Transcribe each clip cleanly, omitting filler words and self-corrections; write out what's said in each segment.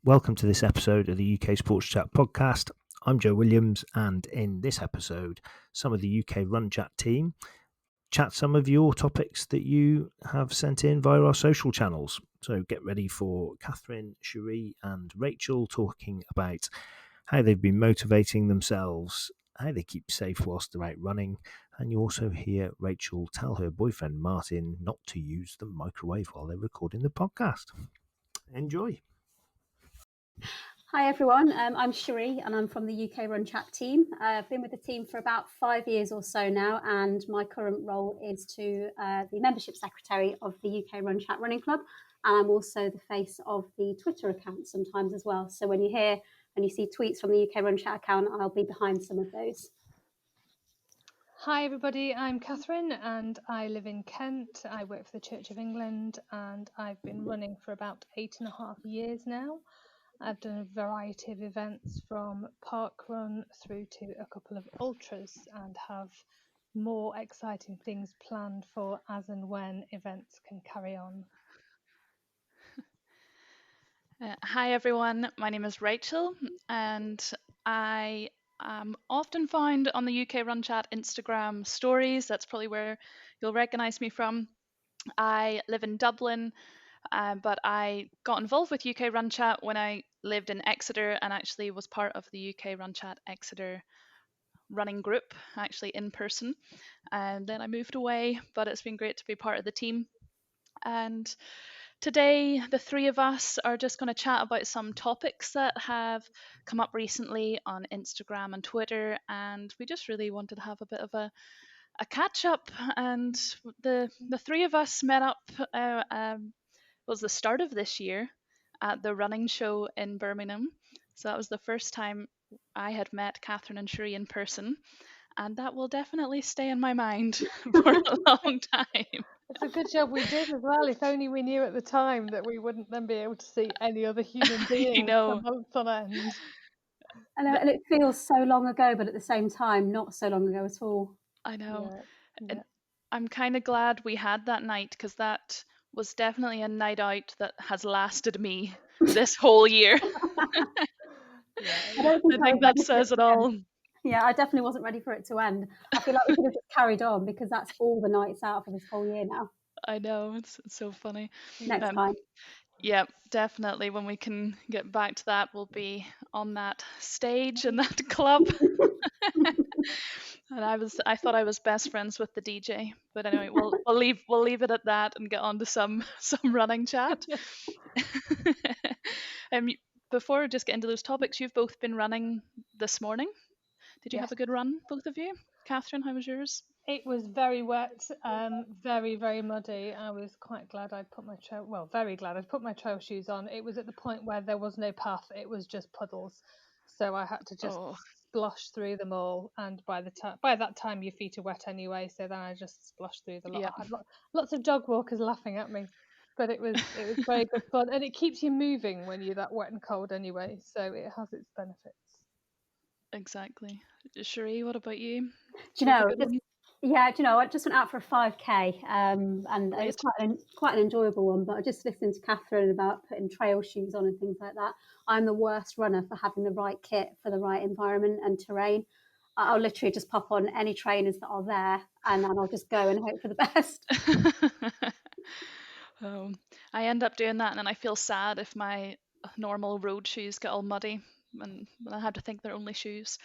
Welcome to this episode of the UK Sports Chat podcast. I'm Joe Williams, and in this episode, some of the UK Run Chat team chat some of your topics that you have sent in via our social channels. So get ready for Katherine, Sherie, and Rachel talking about how they've been motivating themselves, how they keep safe whilst they're out running, and you also hear Rachel tell her boyfriend Martin not to use the microwave while they're recording the podcast. Enjoy. Hi everyone, I'm Sherie and I'm from the UK Run Chat team. I've been with the team for about 5 years or so now, and my current role is to the membership secretary of the UK Run Chat Running Club, and I'm also the face of the Twitter account sometimes as well. So when you hear and you see tweets from the UK Run Chat account, I'll be behind some of those. Hi everybody, I'm Katherine and I live in Kent. I work for the Church of England and I've been running for about 8.5 years now. I've done a variety of events from park run through to a couple of ultras and have more exciting things planned for as and when events can carry on. Hi everyone, my name is Rachel and I am often found on the UK Run Chat Instagram stories. That's probably where you'll recognise me from. I live in Dublin, but I got involved with UK Run Chat when I lived in Exeter and actually was part of the UK Run Chat Exeter running group, actually in person. And then I moved away, but it's been great to be part of the team. And today, the three of us are just going to chat about some topics that have come up recently on Instagram and Twitter, and we just really wanted to have a bit of a catch up. And the three of us met up was the start of this year at the running show in Birmingham. So that was the first time I had met Katherine and Sherie in person, and that will definitely stay in my mind for a long time. It's a good job we did as well. If only we knew at the time that we wouldn't then be able to see any other human being for months on end. And it feels so long ago, but at the same time, not so long ago at all. I know. Yeah. I'm kind of glad we had that night because that was definitely a night out that has lasted me this whole year. I think that says it all. Yeah, I definitely wasn't ready for it to end. I feel like we could have just carried on because that's all the nights out for this whole year now. I know, it's so funny. Next time. Yeah, definitely. When we can get back to that, we'll be on that stage in that club. And I thought I was best friends with the DJ, but anyway, we'll leave it at that and get on to some running chat. Before we just get into those topics, you've both been running this morning. Did you have a good run, both of you? Katherine, how was yours? It was very wet, very, very muddy. I was quite glad I'd put my very glad I'd put my trail shoes on. It was at the point where there was no path, it was just puddles. So I had to just splosh through them all, and by that time your feet are wet anyway, so then I just splashed through the lot. I had lots of dog walkers laughing at me, but it was very good fun, and it keeps you moving when you're that wet and cold anyway, so it has its benefits. Exactly. Sherie, what about you? Do you know, I just went out for a 5K, and it was quite an enjoyable one, but I just listened to Katherine about putting trail shoes on and things like that. I'm the worst runner for having the right kit for the right environment and terrain. I'll literally just pop on any trainers that are there, and then I'll just go and hope for the best. I end up doing that, and then I feel sad if my normal road shoes get all muddy, and I have to think they're only shoes.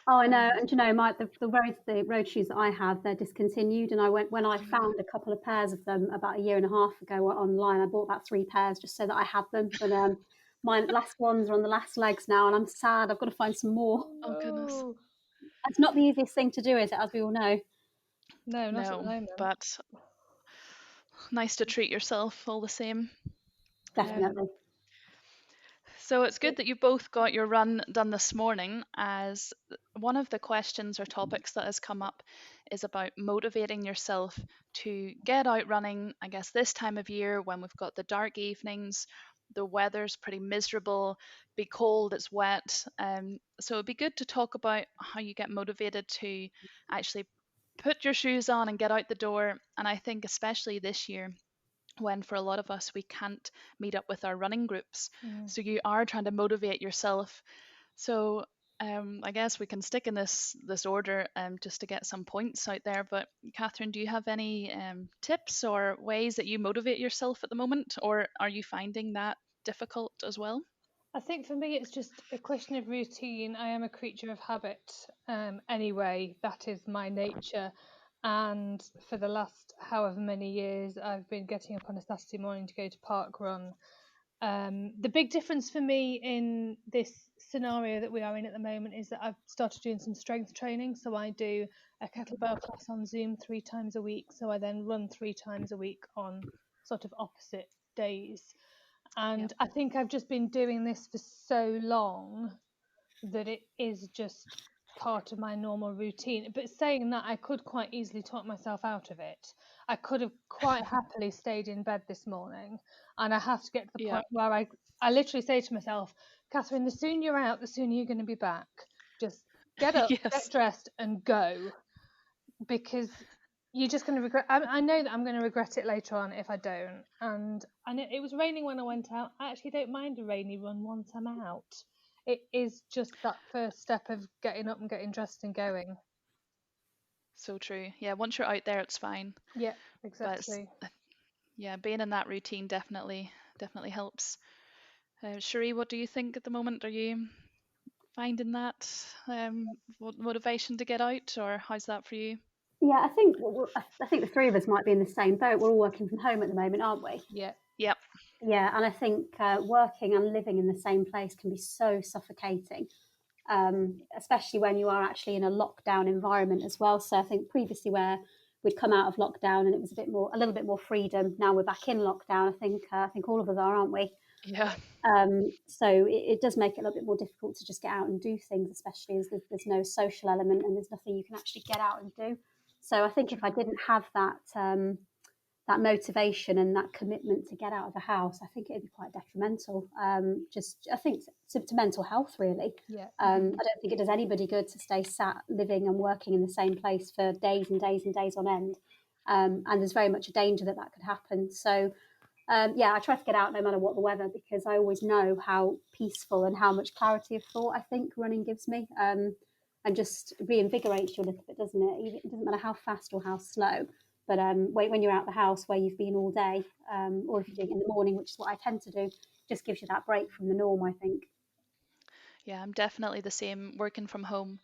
Oh, I know, and the road shoes that I have, they're discontinued. And when I found a couple of pairs of them about 1.5 years ago online, I bought about 3 pairs just so that I had them. But my last ones are on the last legs now, and I'm sad. I've got to find some more. Oh goodness, it's not the easiest thing to do, is it? As we all know. No, not at the moment. But nice to treat yourself all the same. Definitely. So it's good that you both got your run done this morning, as one of the questions or topics that has come up is about motivating yourself to get out running, I guess, this time of year when we've got the dark evenings, the weather's pretty miserable, be cold, it's wet. So it'd be good to talk about how you get motivated to actually put your shoes on and get out the door. And I think especially this year, when for a lot of us we can't meet up with our running groups. So you are trying to motivate yourself. So I guess we can stick in this order just to get some points out there. But Catherine, do you have any tips or ways that you motivate yourself at the moment, or are you finding that difficult as well? I think for me, it's just a question of routine. I am a creature of habit anyway. That is my nature. And for the last however many years, I've been getting up on a Saturday morning to go to park run. The big difference for me in this scenario that we are in at the moment is that I've started doing some strength training. So I do a kettlebell class on Zoom 3 times a week. So I then run 3 times a week on sort of opposite days. And I think I've just been doing this for so long that it is just part of my normal routine. But saying that, I could quite easily talk myself out of it. I could have quite happily stayed in bed this morning, and I have to get to the Yeah. point where I literally say to myself, Catherine, the sooner you're out, the sooner you're going to be back. Just get up, Yes. get dressed, and go, because you're just going to regret. I know that I'm going to regret it later on if I don't. And I know it was raining when I went out. I actually don't mind a rainy run once I'm out. It is just that first step of getting up and getting dressed and going. So true. Yeah, once you're out there, it's fine. Yeah, But exactly. yeah, being in that routine definitely helps. Cherie, what do you think at the moment? Are you finding that motivation to get out, or how's that for you? Yeah, I think the three of us might be in the same boat. We're all working from home at the moment, aren't we? Yeah. Yep. Yeah, and I think working and living in the same place can be so suffocating, especially when you are actually in a lockdown environment as well. So I think previously where we'd come out of lockdown and it was a little bit more freedom. Now we're back in lockdown. I think all of us are, aren't we? Yeah. So it does make it a little bit more difficult to just get out and do things, especially as there's no social element and there's nothing you can actually get out and do. So I think if I didn't have that motivation and that commitment to get out of the house, I think it'd be quite detrimental. I think to mental health really. Yeah. I don't think it does anybody good to stay sat living and working in the same place for days and days and days on end. And there's very much a danger that could happen. So yeah, I try to get out no matter what the weather because I always know how peaceful and how much clarity of thought I think running gives me, and just reinvigorates you a little bit, doesn't it? It doesn't matter how fast or how slow, but when you're out the house where you've been all day, or if you're doing it in the morning, which is what I tend to do, just gives you that break from the norm, I think. Yeah, I'm definitely the same working from home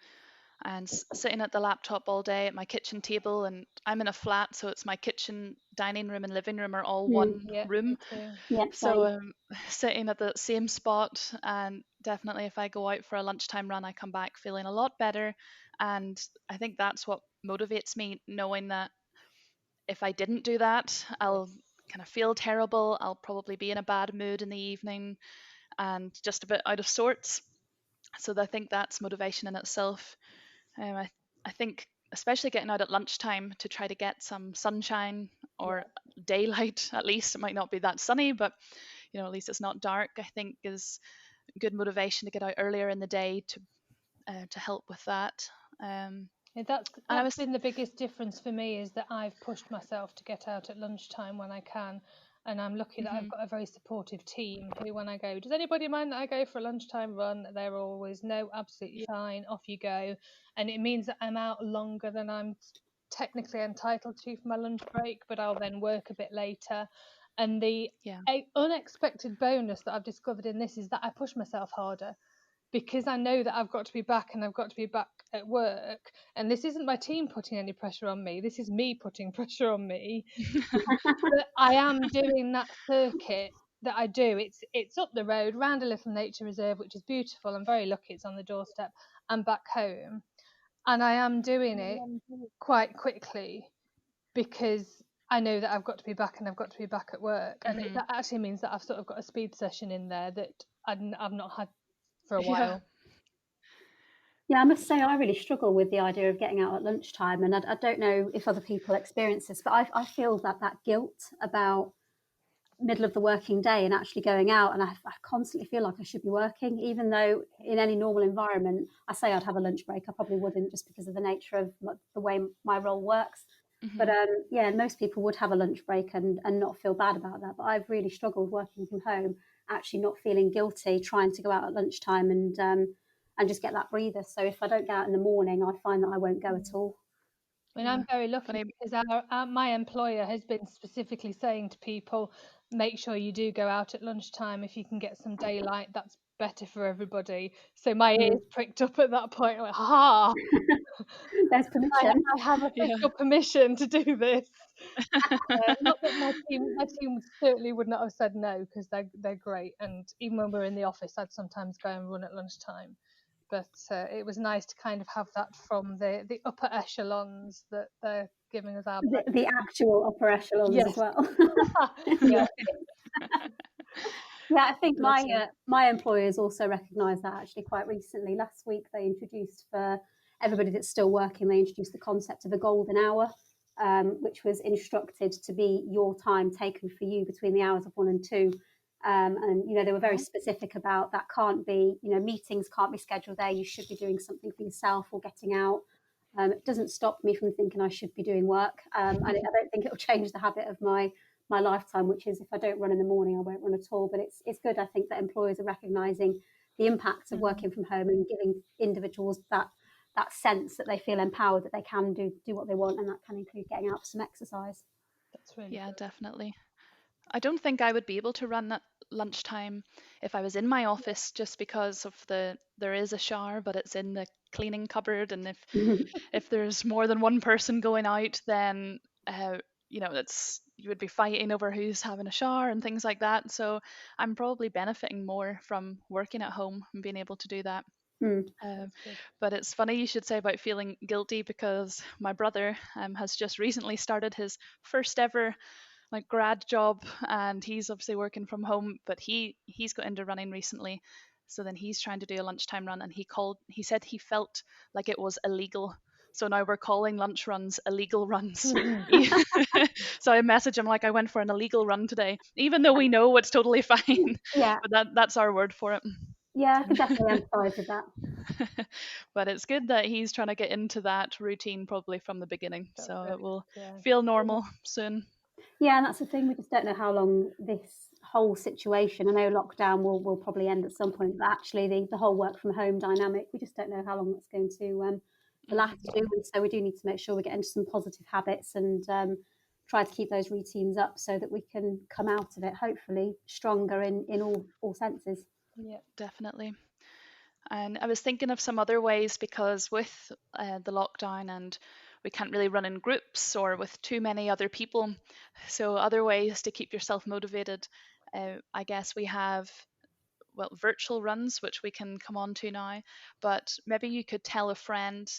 and sitting at the laptop all day at my kitchen table. And I'm in a flat, so it's my kitchen, dining room, and living room are all Mm. one Yeah, me room. too. Yeah, So same. sitting at the same spot, and definitely if I go out for a lunchtime run, I come back feeling a lot better. And I think that's what motivates me, knowing that if I didn't do that, I'll Yes. kind of feel terrible. I'll probably be in a bad mood in the evening and just a bit out of sorts. So I think that's motivation in itself. I think especially getting out at lunchtime to try to get some sunshine or Yeah. daylight at least. It might not be that sunny, but at least it's not dark. I think is good motivation to get out earlier in the day to help with that. Yeah, And I that's was been the biggest difference for me is that I've pushed myself to get out at lunchtime when I can, and I'm lucky that I've mhm, got a very supportive team who, when I go, does anybody mind that I go for a lunchtime run? They're always, no, absolutely yeah, fine, off you go, and it means that I'm out longer than I'm technically entitled to for my lunch break, but I'll then work a bit later. And the yeah, unexpected bonus that I've discovered in this is that I push myself harder because I know that I've got to be back and I've got to be back at work. And this isn't my team putting any pressure on me. This is me putting pressure on me. But I am doing that circuit that I do. It's up the road, round a little nature reserve, which is beautiful. I'm very lucky it's on the doorstep. I'm back home. And I am doing it quite quickly because I know that I've got to be back and I've got to be back at work. And mhm, that actually means that I've sort of got a speed session in there that I've not had for a yeah, while. Yeah, I must say I really struggle with the idea of getting out at lunchtime, and I don't know if other people experience this, but I feel that guilt about middle of the working day and actually going out, and I constantly feel like I should be working, even though in any normal environment I say I'd have a lunch break. I probably wouldn't, just because of the nature of the way my role works. But Hmm. yeah, most people would have a lunch break and not feel bad about that. But I've really struggled working from home, actually not feeling guilty, trying to go out at lunchtime and just get that breather. So if I don't go out in the morning, I find that I won't go at all. I mean, Yeah. I'm very lucky Funny. because my employer has been specifically saying to people, make sure you do go out at lunchtime if you can get some daylight. That's better for everybody. So my ears Mm. pricked up at that point. Like, ha! There's I, permission. I have Yeah. official permission to do this. Not that my team certainly would not have said no because they're great. And even when we're in the office, I'd sometimes go and run at lunchtime. But it was nice to kind of have that from the upper echelons that they're giving us our The actual upper echelons as yes, well. yeah. Yeah. Yeah, I think Bless you. my employers also recognised that actually quite recently. Last week, they introduced for everybody that's still working, they introduced the concept of a golden hour, which was instructed to be your time taken for you between the hours of 1 and 2. And they were very Oh. specific about that. Can't be, meetings can't be scheduled there. You should be doing something for yourself or getting out. It doesn't stop me from thinking I should be doing work, and I don't think it will change the habit of my lifetime, which is if I don't run in the morning, I won't run at all. But it's good, I think, that employers are recognising the impacts of Mm, working from home and giving individuals that sense that they feel empowered, that they can do what they want, and that can include getting out for some exercise. that's really Yeah, good. definitely. I don't think I would be able to run at lunchtime if I was in my office just because of there is a shower, but it's in the cleaning cupboard, and if there's more than one person going out, then it's you would be fighting over who's having a shower and things like that. So I'm probably benefiting more from working at home and being able to do that. Mm. Um, That's good. but it's funny you should say about feeling guilty because my brother has just recently started his first ever like grad job, and he's obviously working from home, but he's got into running recently. So then he's trying to do a lunchtime run, and he said he felt like it was illegal. So now we're calling lunch runs illegal runs. So I message him like I went for an illegal run today, even though we know it's totally fine. Yeah, But that's our word for it. yeah, I could definitely empathise with that. But it's good that he's trying to get into that routine probably from the beginning, That's so very it will good. Yeah. feel normal soon. Yeah, and that's the thing. We just don't know how long this whole situation. I know lockdown will probably end at some point, but actually the whole work from home dynamic, we just don't know how long that's going to last. Hmm. Do we? So we do need to make sure we get into some positive habits and try to keep those routines up so that we can come out of it hopefully stronger in all senses. Yeah. Definitely. And I was thinking of some other ways because with the lockdown and we can't really run in groups or with too many other people. So, other ways to keep yourself motivated. I guess we have, well, virtual runs, which we can come on to now, but maybe you could tell a friend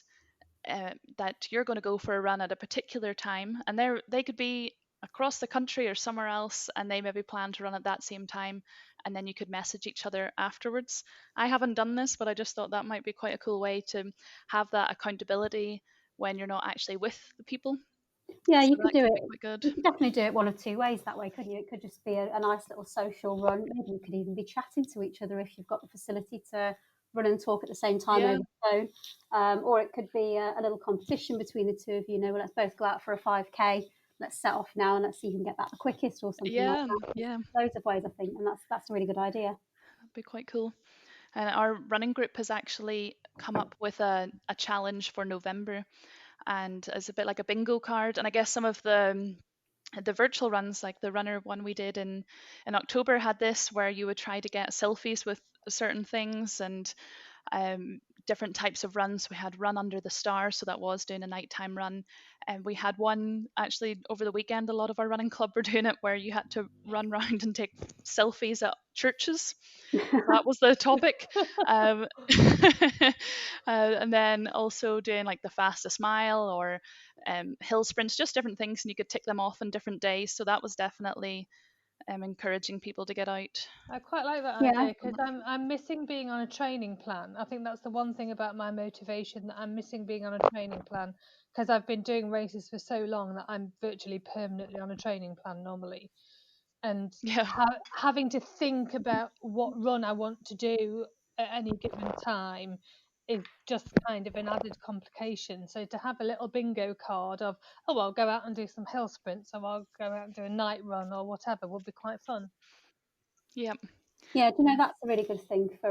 that you're going to go for a run at a particular time, and they could be across the country or somewhere else, and they maybe plan to run at that same time, and then you could message each other afterwards. I haven't done this, but I just thought that might be quite a cool way to have that accountability when you're not actually with the people. Yeah, So you could that do could it. be quite good. You could definitely do it one of two ways that way, couldn't you? It could just be a nice little social run. Maybe you could even be chatting to each other if you've got the facility to run and talk at the same time Yeah, over the phone. Or it could be a little competition between the two of you. Well, let's both go out for a 5K. Let's set off now and let's see who can get back the quickest or something like yeah, that. There's yeah, loads of ways, I think, and that's a really good idea. that'd be quite cool. And our running group has actually come up with a challenge for November, and it's a bit like a bingo card. And I guess some of the virtual runs, like the runner one we did in October, had this where you would try to get selfies with certain things and different types of runs. We had run under the stars, so that was doing a nighttime run, and we had one actually over the weekend. A lot of our running club were doing it, where you had to run around and take selfies at churches. That was the topic. Um, and then also doing like the fastest mile or hill sprints, just different things, and you could tick them off on different days. So that was definitely encouraging people to get out. I quite like that Yeah, idea because I'm missing being on a training plan. I think that's the one thing about my motivation, that I'm missing being on a training plan because I've been doing races for so long that I'm virtually permanently on a training plan normally. And Yeah. having to think about what run I want to do at any given time is just kind of an added complication. So to have a little bingo card of, oh, I'll go out and do some hill sprints, or I'll go out and do a night run or whatever, would be quite fun. Yeah. Yeah, do you know, that's a really good thing for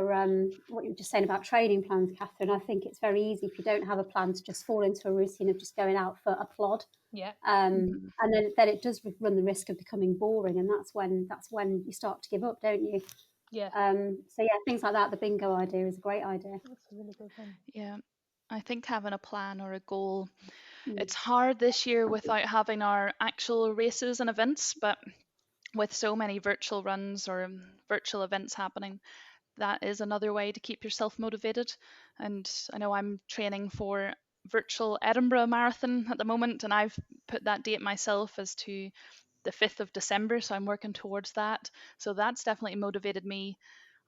what you were just saying about training plans, Catherine. I think it's very easy if you don't have a plan to just fall into a routine of just going out for a plod. Yeah. And then it does run the risk of becoming boring, and that's when you start to give up, don't you? Yeah. So yeah, things like that. The bingo idea is a great idea. That's a really good one. Yeah. I think having a plan or a goal, Mm. it's hard this year without having our actual races and events, but with so many virtual runs or virtual events happening, that is another way to keep yourself motivated. And I know I'm training for virtual Edinburgh Marathon at the moment, and I've put that date myself as to the 5th of December, so I'm working towards that. So that's definitely motivated me,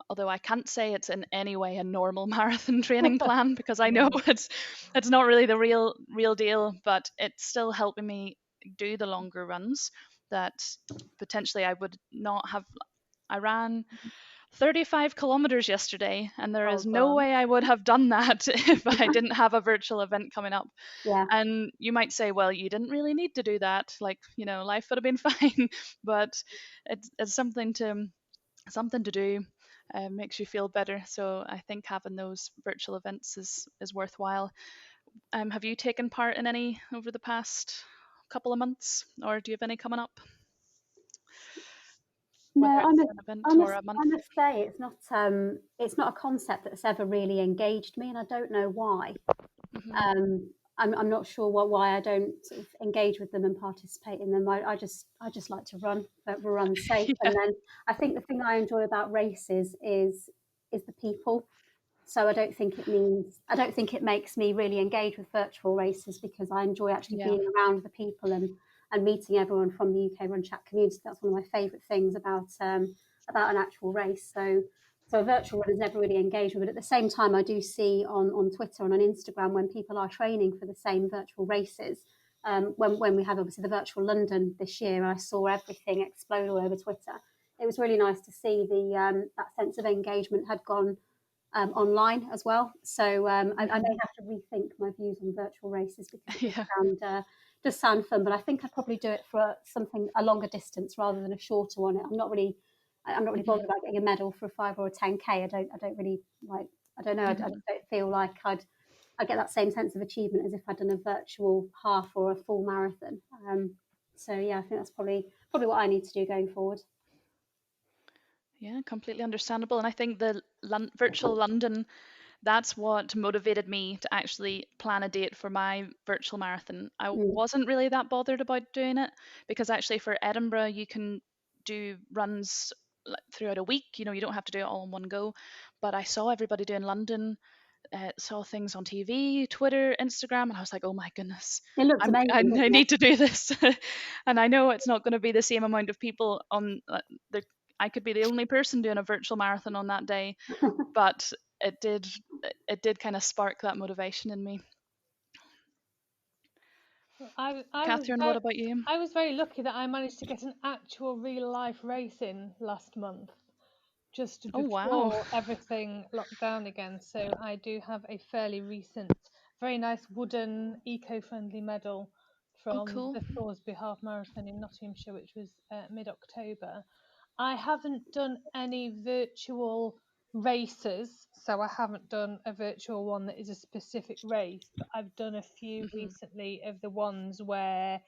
although I can't say it's in any way a normal marathon training plan because I know it's not really the real deal, but it's still helping me do the longer runs that potentially I would not have. I ran 35 kilometers yesterday, and there Oh is no God. way I would have done that if I didn't have a virtual event coming up. Yeah. And you might say, well, you didn't really need to do that. Like, life would have been fine. But it's something to do. Makes you feel better. So I think having those virtual events is worthwhile. Have you taken part in any over the past couple of months, or do you have any coming up? No, Whether I it's must, an I event or must, a month? I must say it's not a concept that's ever really engaged me, and I don't know why. Hmm. I'm not sure why I don't sort of engage with them and participate in them. I just like to run, but run safe. Yeah, And then I think the thing I enjoy about races is the people. So I don't think it makes me really engage with virtual races because I enjoy actually yeah, being around the people and meeting everyone from the UK Run Chat community. That's one of my favourite things about an actual race. So a virtual run has never really engaged with it. At the same time, I do see on Twitter and on Instagram when people are training for the same virtual races. When we had obviously the virtual London this year, I saw everything explode all over Twitter. It was really nice to see that sense of engagement had gone online as well. So I may hmm, have to rethink my views on virtual races because it yeah, does sound fun. But I think I'd probably do it for something a longer distance rather than a shorter one. I'm not really hmm, bothered about getting a medal for a 5 or a 10K. I don't really like. I don't know. I hmm. don't feel like I get that same sense of achievement as if I'd done a virtual half or a full marathon. So yeah, I think that's probably what I need to do going forward. Yeah, completely understandable. And I think the virtual London, that's what motivated me to actually plan a date for my virtual marathon. I Mm. wasn't really that bothered about doing it because actually for Edinburgh, you can do runs throughout a week. You don't have to do it all in one go. But I saw everybody doing London, saw things on TV, Twitter, Instagram, and I was like, oh my goodness, It looks I amazing, doesn't need to do this. And I know it's not going to be the same amount of people on the. I could be the only person doing a virtual marathon on that day, it? but it did it did kind of spark that motivation in me. Catherine, what about you? I was very lucky that I managed to get an actual real life race in last month, just Oh wow. before everything locked down again. So I do have a fairly recent, very nice wooden eco-friendly medal Oh from cool. the Thoresby Half Marathon in Nottinghamshire, which was mid-October. I haven't done any virtual races, so I haven't done a virtual one that is a specific race, but I've done a few Hmm. recently of the ones where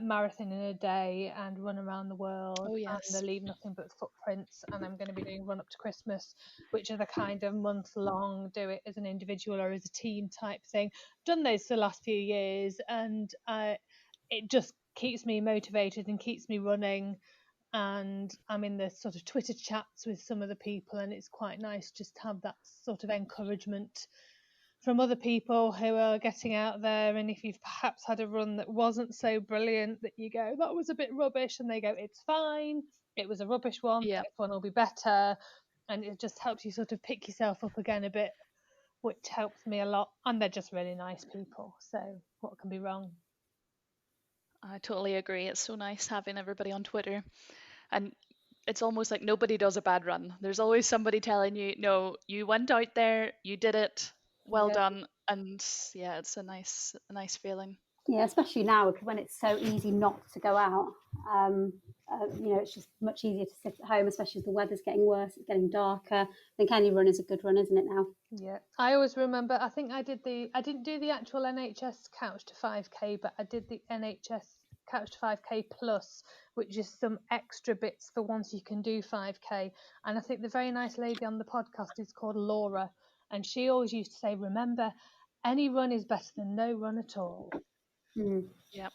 marathon in a day and run around the world Oh and they yes. leave nothing but footprints, and I'm going to be doing run up to Christmas, which are the kind of month long do it as an individual or as a team type thing. Done those for the last few years, and it just keeps me motivated and keeps me running, and I'm in the sort of Twitter chats with some of the people, and it's quite nice just to have that sort of encouragement from other people who are getting out there. And if you've perhaps had a run that wasn't so brilliant, that you go, that was a bit rubbish, and they go, it's fine, it was a rubbish one, Yeah. next one will be better. And it just helps you sort of pick yourself up again a bit, which helps me a lot. And they're just really nice people, so what can be wrong? I totally agree. It's so nice having everybody on Twitter. And it's almost like nobody does a bad run. There's always somebody telling you, no, you went out there, you did it. well Yeah. done. And yeah, it's a nice feeling. Yeah, especially now when it's so easy not to go out. It's just much easier to sit at home, especially as the weather's getting worse, it's getting darker. I think any run is a good run, isn't it now? Yeah, I always remember. I think I didn't do the actual NHS Couch to 5K, but I did the NHS Couch to 5K Plus, which is some extra bits for once you can do 5K. And I think the very nice lady on the podcast is called Laura, and she always used to say, "Remember, any run is better than no run at all." Mm. Yep,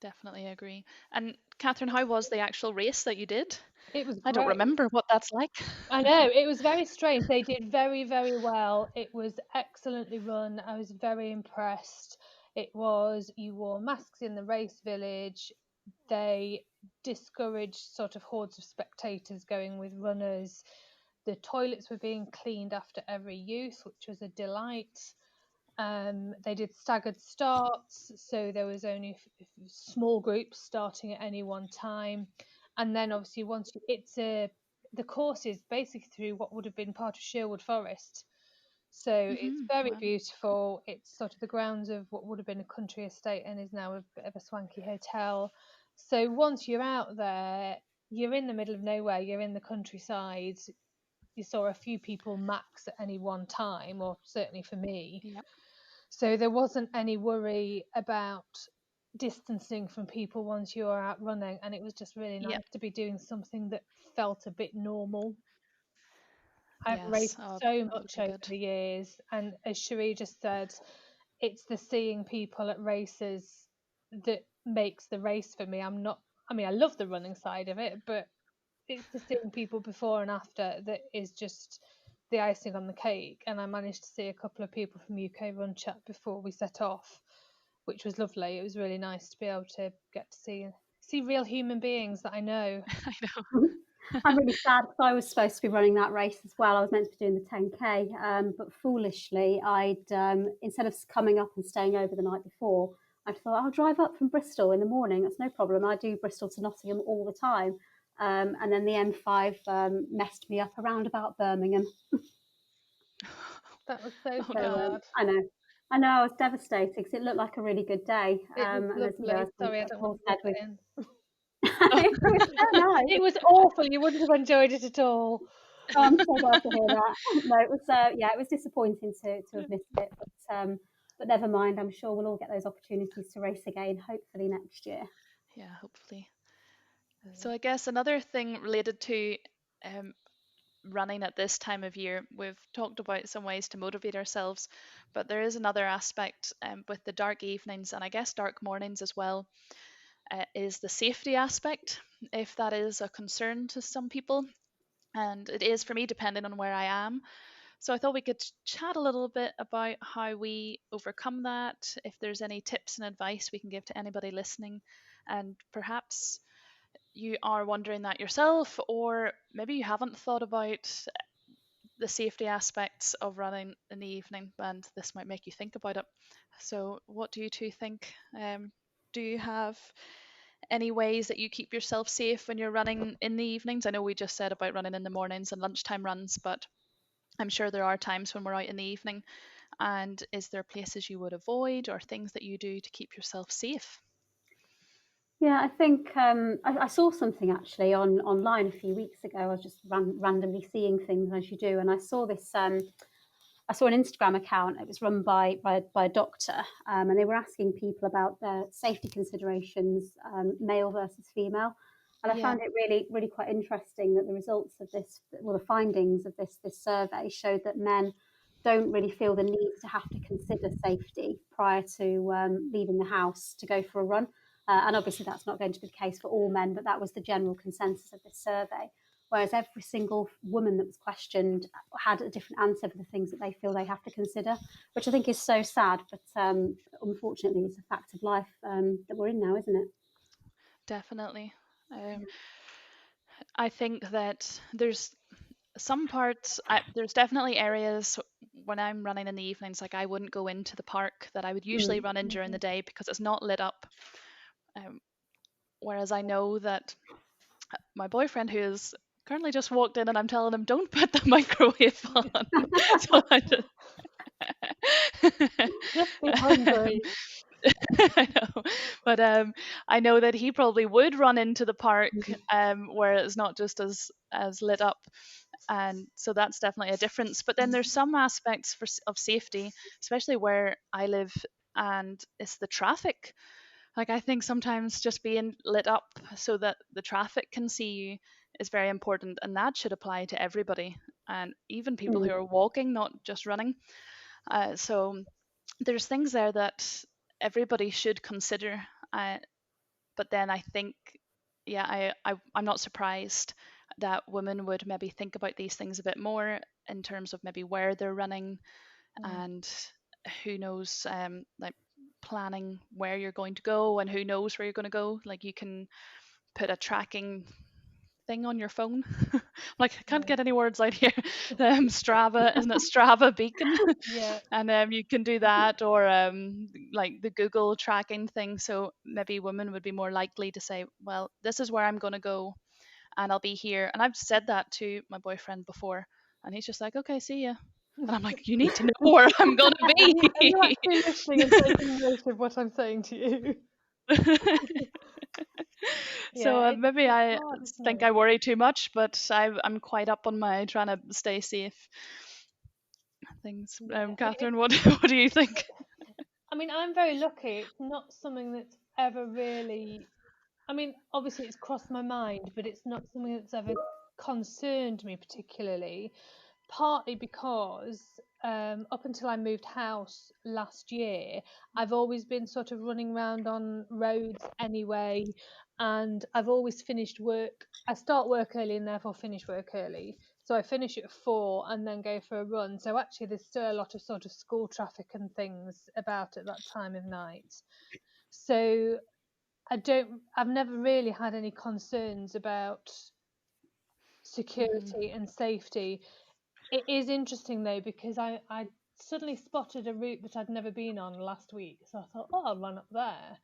definitely agree. And Catherine, how was the actual race that you did? It was I don't great. remember what that's like. I know, it was very strange. They did very, very well. It was excellently run. I was very impressed. You wore masks in the race village. They discouraged sort of hordes of spectators going with runners. The toilets were being cleaned after every use, which was a delight. They did staggered starts, so there was only small groups starting at any one time. And then obviously the course is basically through what would have been part of Sherwood Forest. So it's very Wow. beautiful. It's sort of the grounds of what would have been a country estate and is now a bit of a swanky hotel. So once you're out there, you're in the middle of nowhere, you're in the countryside. You saw a few people max at any one time, or certainly for me. Yep. So there wasn't any worry about distancing from people once you were out running, and it was just really Yep. nice to be doing something that felt a bit normal. I've Yes. raced Oh, so that would much be over good. the years, and as Sherie just said, it's the seeing people at races that makes the race for me. I love the running side of it, but it's the seeing people before and after that is just the icing on the cake. And I managed to see a couple of people from UK Run Chat before we set off, which was lovely. It was really nice to be able to get to see real human beings that I know. I know. I'm really sad because I was supposed to be running that race as well. I was meant to be doing the 10K, but foolishly, instead of coming up and staying over the night before, I thought I'll drive up from Bristol in the morning. That's no problem. I do Bristol to Nottingham all the time. And then the M5 messed me up around about Birmingham. That was so Oh So no. sad. I know, I was devastated because it looked like a really good day. It was And lovely. Sorry, I as don't want Paul to said, rub it in. it was so nice. It was awful. You wouldn't have enjoyed it at all. Oh, I'm so glad to hear that. No, it was it was disappointing to have missed it, but never mind. I'm sure we'll all get those opportunities to race again, hopefully next year. Yeah, hopefully. So I guess another thing related to um, running at this time of year, we've talked about some ways to motivate ourselves, but there is another aspect with the dark evenings and I guess dark mornings as well, is the safety aspect, if that is a concern to some people. And it is for me, depending on where I am. So I thought we could chat a little bit about how we overcome that, if there's any tips and advice we can give to anybody listening, and perhaps you are wondering that yourself, or maybe you haven't thought about the safety aspects of running in the evening, and this might make you think about it. So, what do you two think? Do you have any ways that you keep yourself safe when you're running in the evenings? I know we just said about running in the mornings and lunchtime runs, but I'm sure there are times when we're out in the evening. And is there places you would avoid or things that you do to keep yourself safe? Yeah, I think I saw something actually online a few weeks ago. I was just randomly seeing things as you do, and I saw this. I saw an Instagram account. It was run by a doctor, and they were asking people about their safety considerations, male versus female. And I Yeah, found it really quite interesting that the results of this, well, the findings of this survey showed that men don't really feel the need to have to consider safety prior to leaving the house to go for a run. And obviously, that's not going to be the case for all men, but that was the general consensus of this survey. Whereas every single woman that was questioned had a different answer for the things that they feel they have to consider, which I think is so sad. But unfortunately, it's a fact of life that we're in now, isn't it? definitely. I think that there's some parts, there's definitely areas when I'm running in the evenings, like I wouldn't go into the park that I would usually Mm. run in during the day because it's not lit up. Um, Whereas I know that my boyfriend, who is currently just walked in, and I'm telling him, don't put the microwave on. So Just be hungry. I know, but I know that he probably would run into the park where it's not just as lit up, and so that's definitely a difference. But then there's some aspects of safety, especially where I live, and it's the traffic. Like I think sometimes just being lit up so that the traffic can see you is very important, and that should apply to everybody, and even people who are walking, not just running. So there's things there that everybody should consider. But then I think, yeah, I'm not surprised that women would maybe think about these things a bit more in terms of maybe where they're running, and who knows, like planning where you're going to go and who knows where you're going to go. Like you can put a tracking thing on your phone. Like I can't get any words out here. Strava, isn't it? Strava beacon. Yeah. And you can do that, or like the Google tracking thing. So maybe women would be more likely to say, well, this is where I'm going to go and I'll be here. And I've said that to my boyfriend before, and he's just like, okay, see ya. And I'm like, you need to know where I'm going to Are you be. actually listening and taking note of what I'm saying to you? So Yeah, maybe it's I hard, isn't think it? I worry too much, but I'm quite up on my trying to stay safe things. Yeah. Catherine, what do you think? I mean, I'm very lucky. It's not something that's ever really. I mean, obviously it's crossed my mind, but it's not something that's ever concerned me particularly. Partly because up until I moved house last year, I've always been sort of running around on roads anyway, and I've always finished work. I start work early and therefore finish work early. So I finish at 4 and then go for a run. So actually, there's still a lot of sort of school traffic and things about at that time of night. So I've never really had any concerns about security and safety. It is interesting though, because I suddenly spotted a route that I'd never been on last week. So I thought, oh, I'll run up there.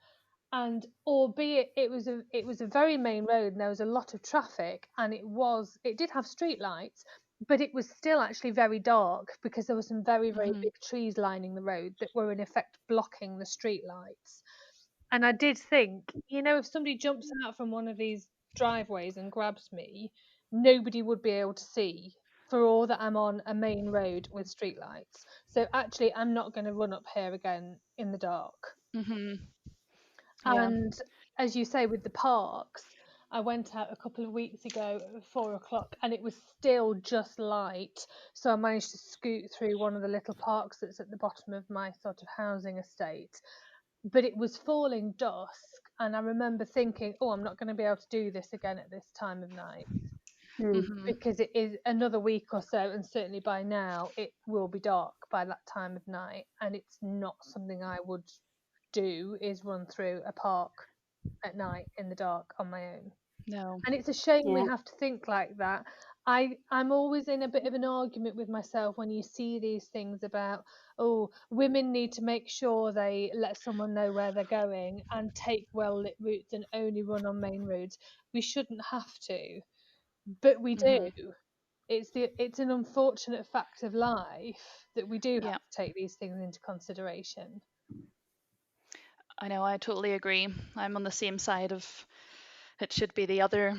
And albeit it was a very main road and there was a lot of traffic, and it did have street lights, but it was still actually very dark because there were some very, very big trees lining the road that were in effect blocking the street lights. And I did think, if somebody jumps out from one of these driveways and grabs me, nobody would be able to see, for all that I'm on a main road with streetlights. So actually, I'm not going to run up here again in the dark. Mm-hmm. Yeah. And as you say, with the parks, I went out a couple of weeks ago at 4 o'clock and it was still just light. So I managed to scoot through one of the little parks that's at the bottom of my sort of housing estate. But it was falling dusk, and I remember thinking, oh, I'm not going to be able to do this again at this time of night. Because it is another week or so, and certainly by now it will be dark by that time of night, and it's not something I would do, is run through a park at night in the dark on my own. No. And it's a shame we have to think like that. I'm always in a bit of an argument with myself when you see these things about, oh, women need to make sure they let someone know where they're going and take well-lit routes and only run on main roads. We shouldn't have to, but we do. It's an unfortunate fact of life that we do have to take these things into consideration. I know, I totally agree. I'm on the same side of it should be the other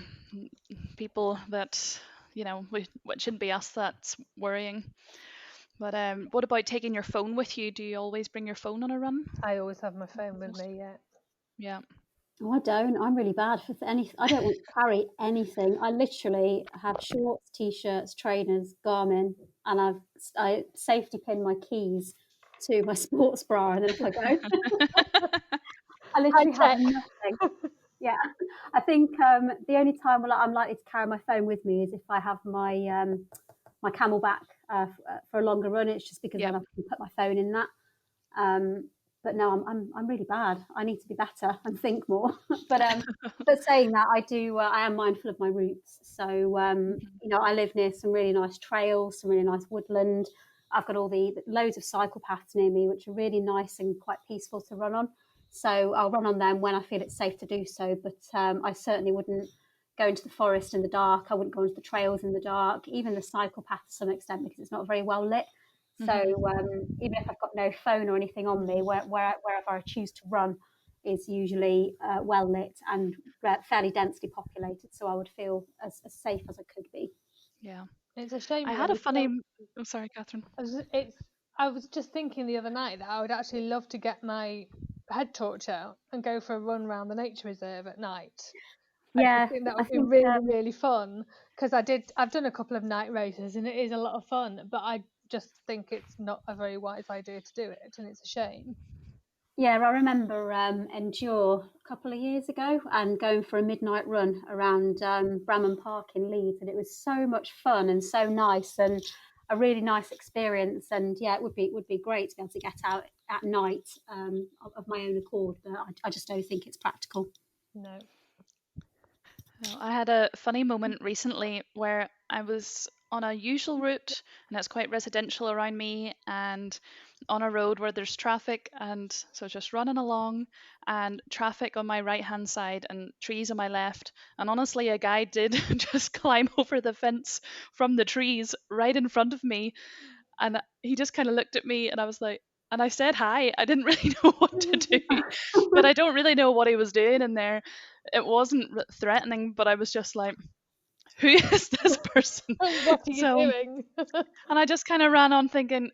people that, it shouldn't be us that's worrying. But what about taking your phone with you? Do you always bring your phone on a run? I always have my phone with me, yeah. Yeah. Oh, I don't. I'm really bad for anything. I don't want to carry anything. I literally have shorts, t-shirts, trainers, Garmin, and I safety pin my keys to my sports bra, and then off I go. I literally have nothing. Yeah, I think the only time I'm likely to carry my phone with me is if I have my my Camelback for a longer run. It's just because then I can put my phone in that. But no, I'm really bad. I need to be better and think more. But saying that, I am mindful of my routes. So I live near some really nice trails, some really nice woodland. I've got all the loads of cycle paths near me, which are really nice and quite peaceful to run on. So I'll run on them when I feel it's safe to do so. But I certainly wouldn't go into the forest in the dark. I wouldn't go into the trails in the dark, even the cycle path to some extent, because it's not very well lit. So even if I've got no phone or anything on me, wherever I choose to run is usually well lit and fairly densely populated. So I would feel as safe as I could be. Yeah. It's a shame I you had a only funny. felt. I'm sorry, Catherine. I was just thinking the other night that I would actually love to get my head torch out and go for a run around the nature reserve at night. I just Yeah, think that I would be think really fun, because I've done a couple of night races and it is a lot of fun, but I just think it's not a very wise idea to do it, and it's a shame. yeah, I remember Endure a couple of years ago and going for a midnight run around Bramham Park in Leeds, and it was so much fun and so nice and a really nice experience. And yeah, it would be great to be able to get out at night of my own accord, but I just don't think it's practical. No. Well, I had a funny moment recently where I was on a usual route and it's quite residential around me and on a road where there's traffic, and so just running along and traffic on my right hand side and trees on my left, and honestly a guy did just climb over the fence from the trees right in front of me, and he just kind of looked at me and I was like, and I said hi. I didn't really know what to do, but I don't really know what he was doing in there. It wasn't threatening, but I was just like, who is this person? What are you So, doing? and I just kind of ran on thinking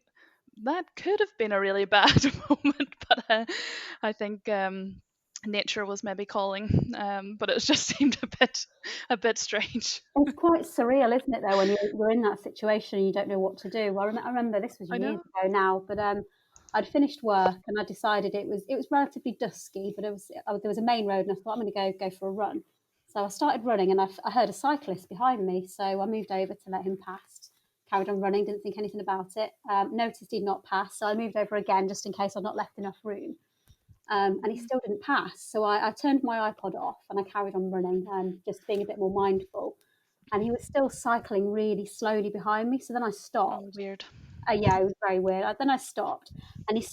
that could have been a really bad moment, but I think nature was maybe calling, but it just seemed a bit strange. It's quite surreal, isn't it, though, when you're in that situation and you don't know what to do. I remember this was I years know. ago now, but I'd finished work and I decided it was relatively dusky, but there was a main road and I thought I'm going to go for a run. So I started running and I heard a cyclist behind me, so I moved over to let him pass. Carried on running, didn't think anything about it. Noticed he'd not passed, so I moved over again just in case I'd not left enough room. And he still didn't pass. So I turned my iPod off and I carried on running, just being a bit more mindful. And he was still cycling really slowly behind me. So then I Oh, stopped. weird. Yeah, it was very weird. Then I stopped and he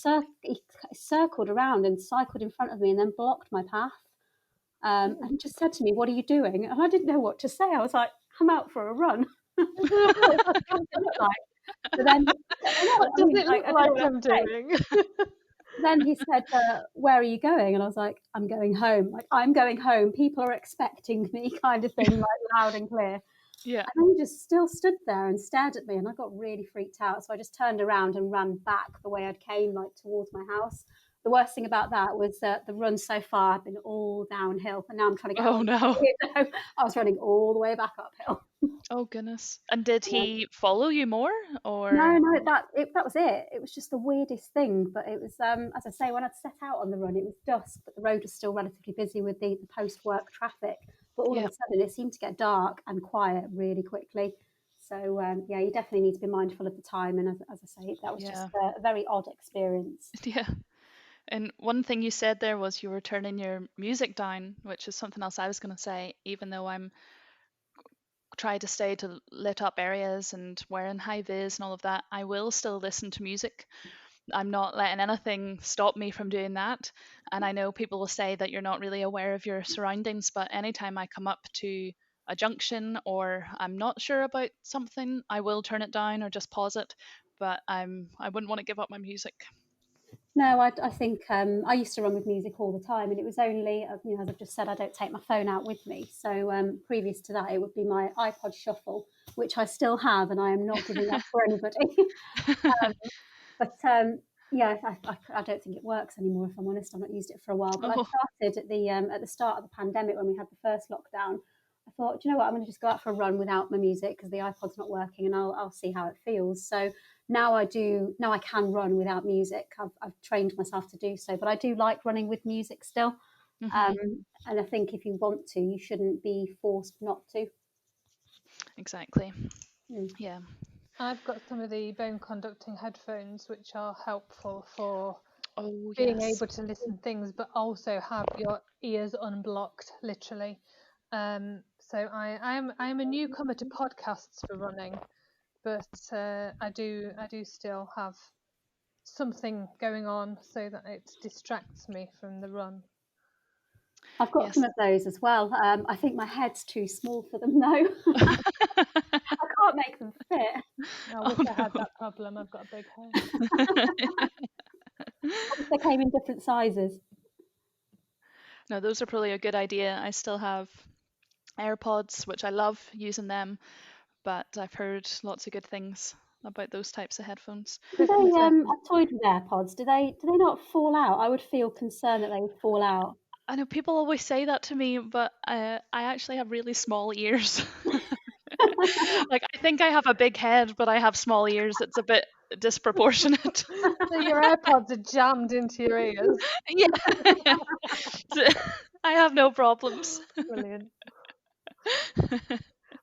circled around and cycled in front of me and then blocked my path. And he just said to me, "What are you doing?" And I didn't know what to say. I was like, "I'm out for a run." What does it look like? But then, What I does mean, it like, look I don't know like what else I'm to say. doing? Then he said, "Where are you going?" And I was like, "I'm going home. Like, I'm going home. People are expecting me," kind of thing, like loud and clear. Yeah. And then he just still stood there and stared at me, and I got really freaked out. So I just turned around and ran back the way I'd came, like towards my house. The worst thing about that was that the run so far had been all downhill, and now I'm trying to get Oh on. no. I was running all the way back uphill. Oh goodness. And did he follow you more, No, or? no, that was it. It was just the weirdest thing. But it was, as I say, when I'd set out on the run, it was dusk, but the road was still relatively busy with the post-work traffic. But all of Yeah. a sudden, it seemed to get dark and quiet really quickly. So yeah, you definitely need to be mindful of the time. And as I say, that was just Yeah. a very odd experience. Yeah. And one thing you said there was you were turning your music down, which is something else I was going to say. Even though I'm trying to stay to lit up areas and wearing high vis and all of that, I will still listen to music. I'm not letting anything stop me from doing that. And I know people will say that you're not really aware of your surroundings, but anytime I come up to a junction or I'm not sure about something, I will turn it down or just pause it. But I wouldn't want to give up my music. No, I think I used to run with music all the time, and it was only, as I've just said, I don't take my phone out with me. So previous to that, it would be my iPod Shuffle, which I still have, and I am not giving up for anybody. But yeah, I don't think it works anymore. If I'm honest, I've not used it for a while. But I Oh, started at the start of the pandemic when we had the first lockdown. I thought, do you know what? I'm going to just go out for a run without my music because the iPod's not working, and I'll see how it feels. So now I do. Now I can run without music. I've trained myself to do so, but I do like running with music still. mhm, And I think if you want to, you shouldn't be forced not to. exactly. Mm. Yeah. I've got some of the bone conducting headphones, which are helpful for Oh, being yes. able to listen to things, but also have your ears unblocked, literally. So I am a newcomer to podcasts for running, but I do still have something going on so that it distracts me from the run. I've got Yes. some of those as well. I think my head's too small for them though. I can't make them fit. I wish I had that problem. I've got a big head. They came in different sizes. No, those are probably a good idea. I still have AirPods, which I love using them, but I've heard lots of good things about those types of headphones. Do they? Christmas I've toyed with AirPods. Do they not fall out? I would feel concerned that they would fall out. I know people always say that to me, but I actually have really small ears. Like, I think I have a big head, but I have small ears. It's a bit disproportionate. So your AirPods are jammed into your ears. Yeah. I have no problems. Brilliant.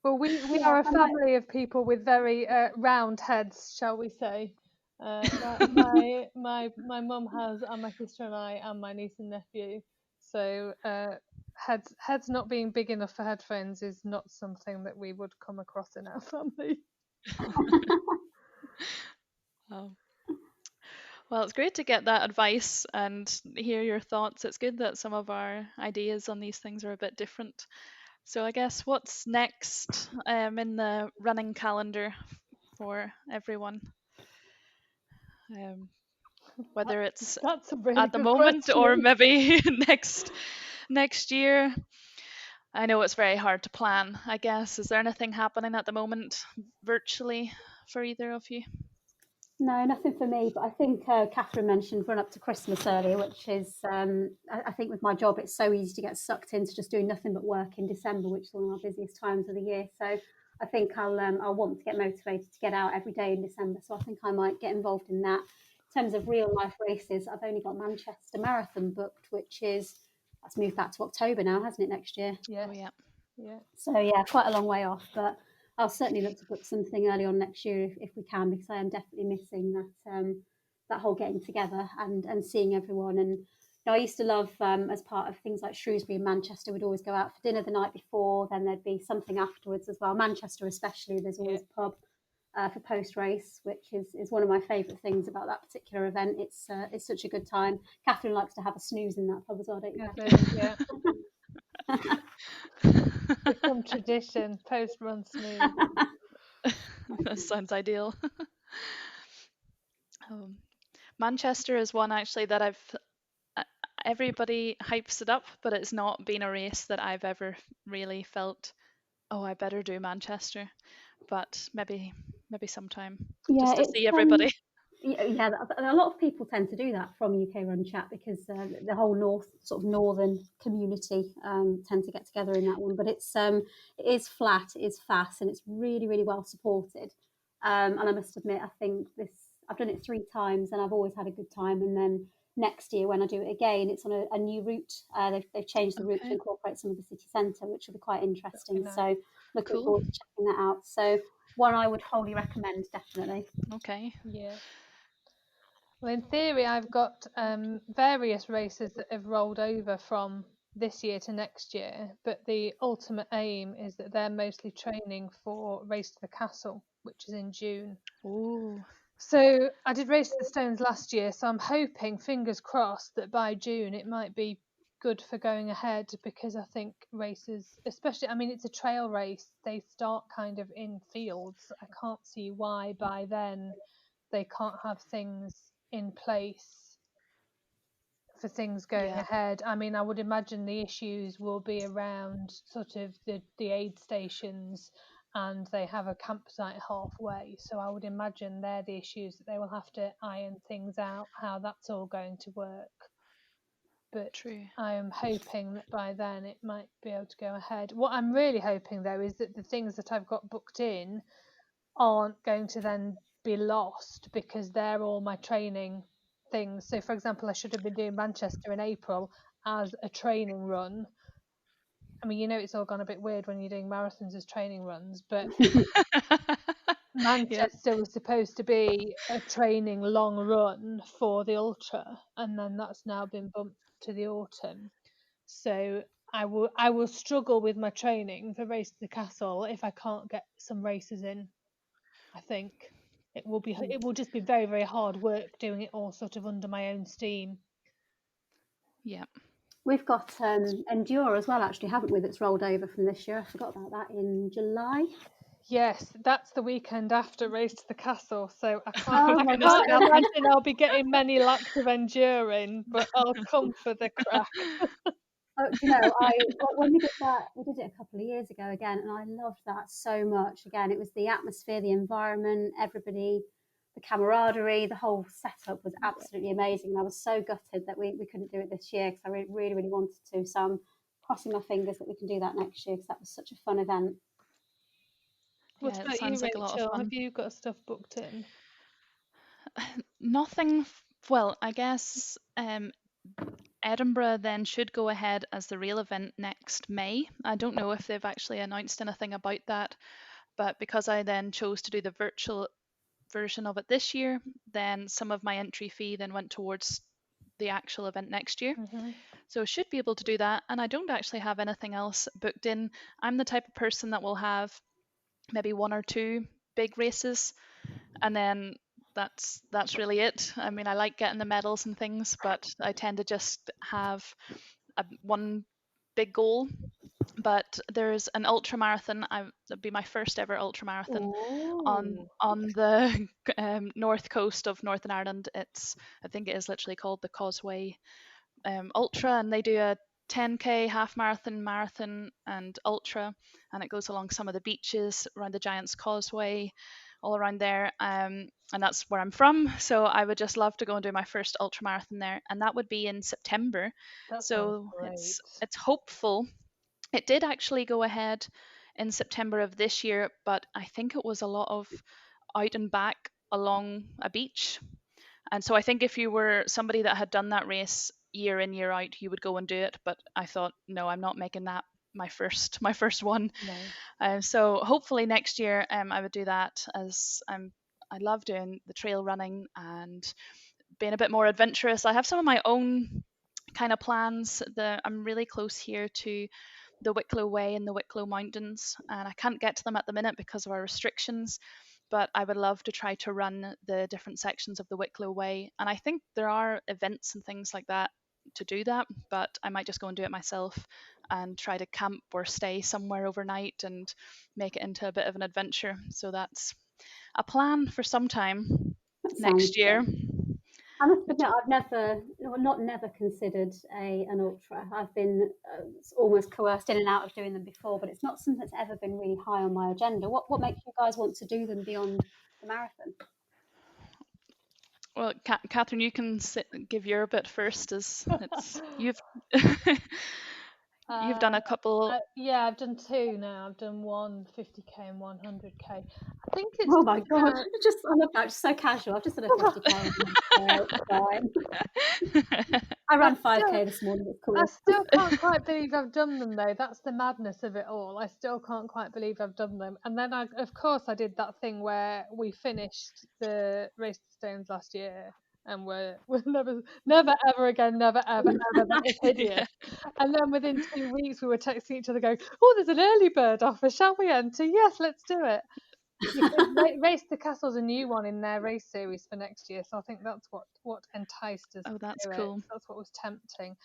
Well, we Yeah, are a I might- family of people with very round heads, shall we say? My mum has, and my sister and I, and my niece and nephew. So heads not being big enough for headphones is not something that we would come across in our family. Oh. Well, it's great to get that advice and hear your thoughts. It's good that some of our ideas on these things are a bit different. So I guess what's next in the running calendar for everyone? Whether it's That's a really at the good moment or question. maybe next year. I know it's very hard to plan, I guess. Is there anything happening at the moment virtually for either of you? No, nothing for me. But I think Catherine mentioned run up to Christmas earlier, which is I think with my job it's so easy to get sucked into just doing nothing but work in December, which is one of our busiest times of the year. So I think I'll want to get motivated to get out every day in December. So I think I might get involved in that. In terms of real life races, I've only got Manchester Marathon booked, that's moved back to October now, hasn't it, next year? Yes. Oh, yeah. Yeah. So yeah, quite a long way off, but I'll certainly look to book something early on next year if we can, because I am definitely missing that whole getting together and seeing everyone. And I used to love as part of things like Shrewsbury and Manchester, we'd always go out for dinner the night before, then there'd be something afterwards as well. Manchester especially, there's always a pub for post race, which is one of my favourite things about that particular event. It's such a good time. Catherine likes to have a snooze in that pub as well, don't you? Yeah. Become tradition, post run snooze. That sounds ideal. Manchester is one actually that everybody hypes it up, but it's not been a race that I've ever really felt, oh, I better do Manchester. But maybe sometime Yeah, just to it's see everybody. yeah, a lot of people tend to do that from UK Run Chat because the whole northern community tend to get together in that one. But it is flat, it is fast, and it's really really well supported. And I must admit, I think I've done it 3 times and I've always had a good time. And then next year when I do it again, it's on a new route. They've changed the route to Okay. incorporate some of the city centre, which will be quite interesting. Nice. So looking Cool. forward to checking that out. So one I would wholly recommend, definitely. Okay. Yeah. Well, in theory, I've got various races that have rolled over from this year to next year, but the ultimate aim is that they're mostly training for Race to the Castle, which is in June. Ooh. So I did Race to the Stones last year, so I'm hoping, fingers crossed, that by June it might be good for going ahead, because I think races, especially, I mean, it's a trail race, they start kind of in fields. I can't see why by then they can't have things in place for things going ahead. I mean, I would imagine the issues will be around sort of the aid stations, and they have a campsite halfway. So I would imagine they're the issues that they will have to iron things out, how that's all going to work. But True. I am hoping that by then it might be able to go ahead. What I'm really hoping, though, is that the things that I've got booked in aren't going to then be lost, because they're all my training things. So, for example, I should have been doing Manchester in April as a training run. I mean, it's all gone a bit weird when you're doing marathons as training runs, but Manchester was supposed to be a training long run for the ultra, and then that's now been bumped to the autumn. So I will struggle with my training for Race to the Castle if I can't get some races in. I think it will just be very very hard work doing it all sort of under my own steam. Yeah. We've got Endure as well, actually, haven't we? That's rolled over from this year. I forgot about that in July. Yes, that's the weekend after Race to the Castle, so I Oh my can't goodness. imagine I'll be getting many laps of enduring, but I'll come for the crack. Oh, do you know, when we did it a couple of years ago again, and I loved that so much. Again, it was the atmosphere, the environment, everybody, the camaraderie, the whole setup was absolutely amazing. And I was so gutted that we couldn't do it this year because I really, really wanted to. So I'm crossing my fingers that we can do that next year because that was such a fun event. What Yeah, it about you, sounds like a lot of Rachel? Have fun. you got stuff booked in? Nothing. Well, I guess Edinburgh then should go ahead as the real event next May. I don't know if they've actually announced anything about that, but because I then chose to do the virtual version of it this year, then some of my entry fee then went towards the actual event next year. So should be able to do that. And I don't actually have anything else booked in. I'm the type of person that will have maybe one or two big races, and then that's really it. I mean, I like getting the medals and things, but I tend to just have one big goal. But there's an ultra marathon. That'd be my first ever ultra marathon Oh, on the north coast of Northern Ireland. I think it is literally called the Causeway Ultra, and they do a 10k half marathon, marathon, and ultra, and it goes along some of the beaches around the Giant's Causeway, all around there. And that's where I'm from. So I would just love to go and do my first ultra marathon there, and that would be in September. That sounds So great. it's hopeful. It did actually go ahead in September of this year, but I think it was a lot of out and back along a beach. And so I think if you were somebody that had done that race year in year out, you would go and do it. But I thought, no, I'm not making that my first one. No. So hopefully next year I would do that, as I love doing the trail running and being a bit more adventurous. I have some of my own kind of plans. I'm really close here to the Wicklow Way and the Wicklow Mountains, and I can't get to them at the minute because of our restrictions. But I would love to try to run the different sections of the Wicklow Way, and I think there are events and things like that to do that. But I might just go and do it myself and try to camp or stay somewhere overnight and make it into a bit of an adventure. So that's a plan for some time that sounds next year. I must admit, I've never considered an ultra. I've been almost coerced in and out of doing them before, but it's not something that's ever been really high on my agenda. What makes you guys want to do them beyond the marathon? Well, Catherine, you can give your bit first, as you've you've done a couple. Yeah, I've done two now. I've done one 50k and 100k. I think it's Oh my god! I love that. It's so casual. I've just done a 50k. It's fine. I ran 5k this morning. It's cool. I still can't quite believe I've done them though. That's the madness of it all. I still can't quite believe I've done them. And then of course I did that thing where we finished the Race to Stones last year, and we're never ever again, never ever ever. That was hideous. And then within 2 weeks we were texting each other going, "Oh, there's an early bird offer. Shall we enter? Yes, let's do it." Because Race to the Castle's a new one in their race series for next year, so I think that's what enticed us. Oh, that's to do cool. it. That's what was tempting.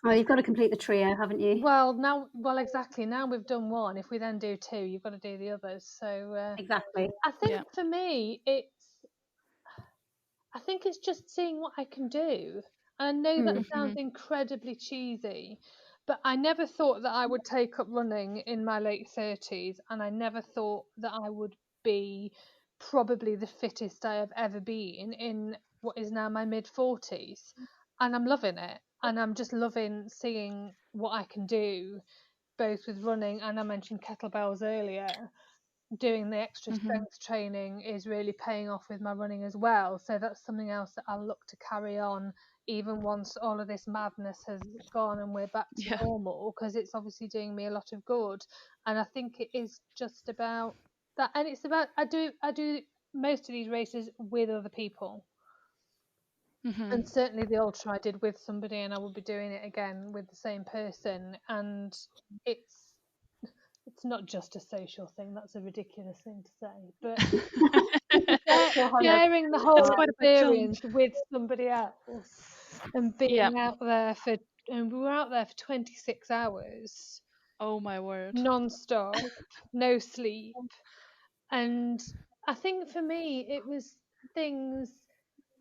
Oh, you've got to complete the trio, haven't you? Well, exactly. Now we've done one. If we then do two, you've got to do the others. So Exactly. I think for me, I think it's just seeing what I can do. And I know that sounds incredibly cheesy, but I never thought that I would take up running in my late 30s, and I never thought that I would be probably the fittest I have ever been in what is now my mid 40s. And I'm loving it. And I'm just loving seeing what I can do, both with running, and I mentioned kettlebells earlier. Doing the extra strength training is really paying off with my running as well. So that's something else that I'll look to carry on even once all of this madness has gone and we're back to normal, because it's obviously doing me a lot of good. And I think it is just about that, and it's about I do most of these races with other people. And certainly the ultra I did with somebody, and I will be doing it again with the same person. And it's not just a social thing. That's a ridiculous thing to say, but sharing the whole experience with somebody else and being out there and we were out there for 26 hours. Oh my word. Non-stop, no sleep. And I think for me, it was things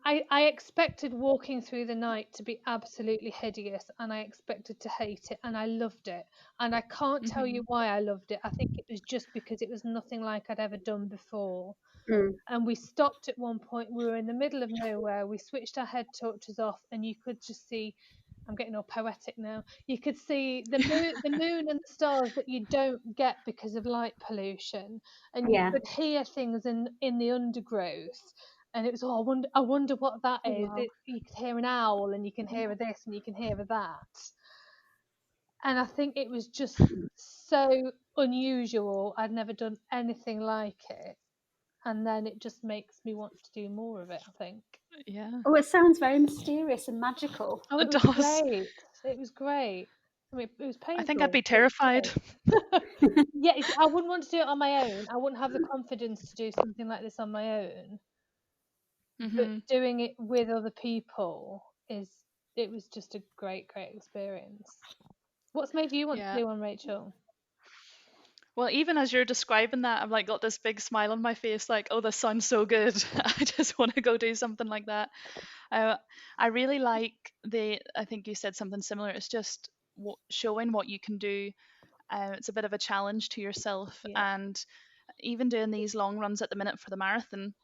I expected walking through the night to be absolutely hideous, and I expected to hate it, and I loved it. And I can't tell you Mhm. why I loved it. I think it was just because it was nothing like I'd ever done before. Mm. And we stopped at one point. We were in the middle of nowhere. We switched our head torches off, and you could just see. I'm getting all poetic now. You could see the moon and the stars that you don't get because of light pollution, and you Yeah. could hear things in the undergrowth. And it was, oh, I wonder what that Oh, is. wow. You could hear an owl, and you can hear a this, and you can hear a that. And I think it was just so unusual. I'd never done anything like it, and then it just makes me want to do more of it, I think. Yeah, Oh, it sounds very mysterious and magical. Oh, it it was does. great. It was great. I mean, it was I think I'd painful, be but it was terrified. great. Yeah, I wouldn't want to do it on my own. I wouldn't have the confidence to do something like this on my own. But Hmm. doing it with other people it was just a great, great experience. What's made you want to Yeah. do one, Rachel? Well, even as you're describing that, I've like got this big smile on my face, like, oh, this sounds so good. I just want to go do something like that. Uh, I really like I think you said something similar. It's just showing what you can do. It's a bit of a challenge to yourself. Yeah, And even doing these long runs at the minute for the marathon,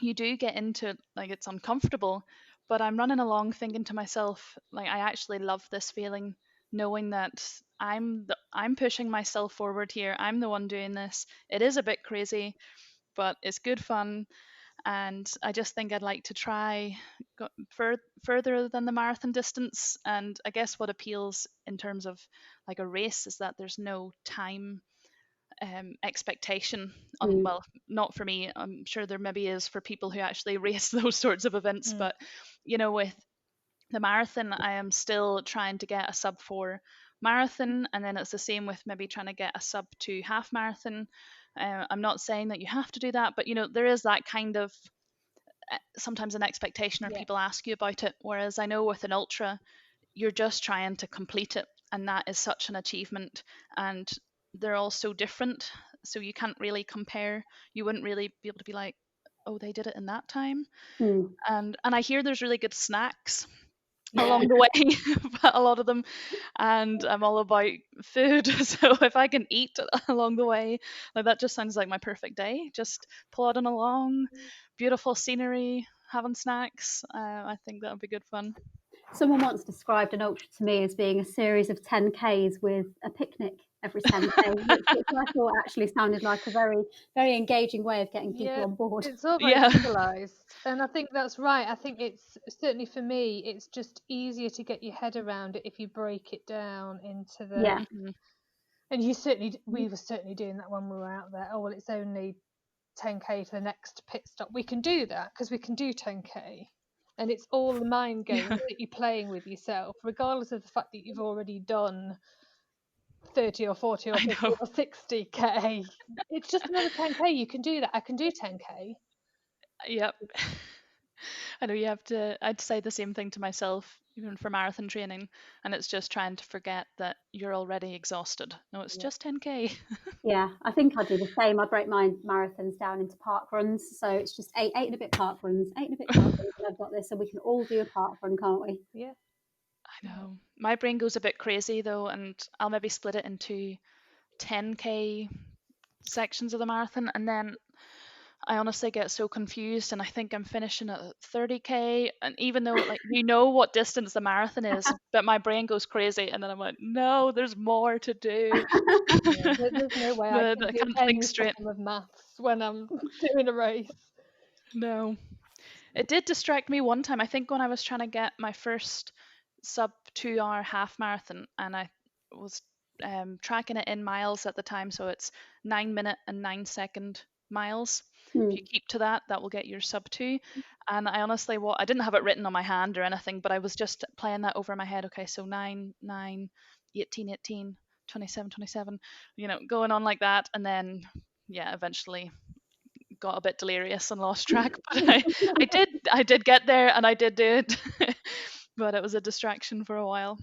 you do get into like it's uncomfortable, but I'm running along thinking to myself, like, I actually love this feeling, knowing that I'm pushing myself forward here. I'm the one doing this. It is a bit crazy, but it's good fun, and I just think I'd like to try further than the marathon distance. And I guess what appeals in terms of like a race is that there's no time expectation on, Mm. well, not for me. I'm sure there maybe is for people who actually race those sorts of events, mm, but with the marathon, I am still trying to get a sub 4 marathon, and then it's the same with maybe trying to get a sub 2 half marathon. I'm not saying that you have to do that, but there is that kind of sometimes an expectation, or yeah, people ask you about it, whereas I know with an ultra you're just trying to complete it, and that is such an achievement. And they're all so different, so you can't really compare. You wouldn't really be able to be like, oh, they did it in that time. Mm. And I hear there's really good snacks Yeah. along the way, but a lot of them, and I'm all about food. So if I can eat along the way, like, that just sounds like my perfect day, just plodding along, beautiful scenery, having snacks. I think that would be good fun. Someone once described an ultra to me as being a series of 10Ks with a picnic every 10K, which I thought actually sounded like a very, very engaging way of getting people yeah. on board. It's all very Yeah. civilized, and I think that's right. I think it's certainly for me. It's just easier to get your head around it if you break it down into the. Yeah. Mhm. And we were certainly doing that when we were out there. Oh well, it's only 10K for the next pit stop. We can do that because we can do 10K. And it's all the mind games Yeah, that you're playing with yourself, regardless of the fact that you've already done 30 or 40 or I 50 know. or 60K. It's just another 10K. You can do that. I can do 10K. Yep. I know you have to. I'd say the same thing to myself, even for marathon training, and it's just trying to forget that you're already exhausted. No, it's Yeah. just 10K. Yeah, I think I do the same. I break my marathons down into park runs. So it's just eight and a bit park runs, 8 and a bit park runs, and I've got this. So we can all do a park run, can't we? Yeah. I know. My brain goes a bit crazy though, and I'll maybe split it into 10K sections of the marathon, and then I honestly get so confused, and I think I'm finishing at 30K. And even though, like, what distance the marathon is, but my brain goes crazy, and then I'm like, no, there's more to do. Yeah. There's no way I But can I do can't think any straight. form of maths when I'm doing a race. No. It did distract me one time. I think when I was trying to get my first sub 2 hour half marathon, and I was tracking it in miles at the time, so it's 9 minute and 9 second miles. If Hmm. you keep to that, that will get your sub 2. And I honestly, I didn't have it written on my hand or anything, but I was just playing that over my head. Okay, so 9, 9, 18, 18, 27, 27, going on like that. And then, yeah, eventually got a bit delirious and lost track, but I did get there, and I did do it. But it was a distraction for a while.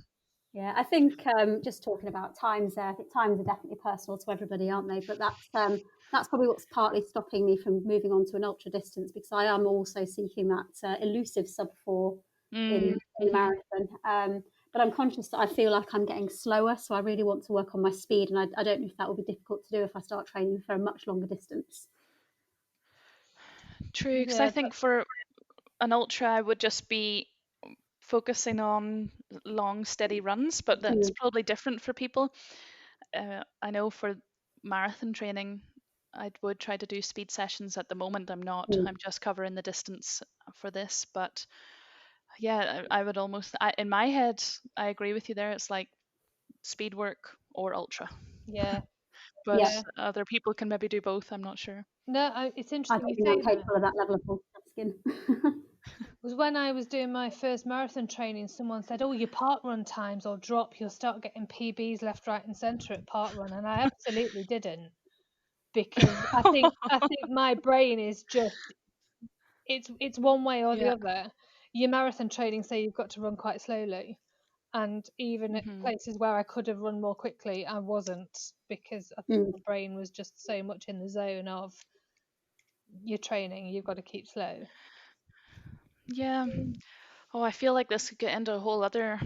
Yeah, I think just talking about times there, I think times are definitely personal to everybody, aren't they? But that's probably what's partly stopping me from moving on to an ultra distance, because I am also seeking that elusive sub 4 in the Mm-hmm. marathon. But I'm conscious that I feel like I'm getting slower, so I really want to work on my speed, and I don't know if that will be difficult to do if I start training for a much longer distance. True, because I Yeah, think for an ultra, I would just be focusing on long, steady runs, but that's Mm, probably different for people. I know for marathon training, I would try to do speed sessions. At the moment, I'm not. mm. I'm just covering the distance for this. But yeah, I would almost, in my head, I agree with you there. It's like speed work or ultra. yeah, Yeah, But yeah. other people can maybe do both. I'm not sure. No, it's I interesting don't you think I'm say that. capable of that level of multitasking. Was when I was doing my first marathon training, someone said, "Oh, your park run times will drop. You'll start getting PBs left, right, and centre at park run," and I absolutely didn't, because I think my brain is just it's one way or the Yeah. other. Your marathon training say you've got to run quite slowly, and even at Hmm. places where I could have run more quickly, I wasn't, because I think Mm. my brain was just so much in the zone of your training. You've got to keep slow. Yeah. Oh, I feel like this could get into a whole other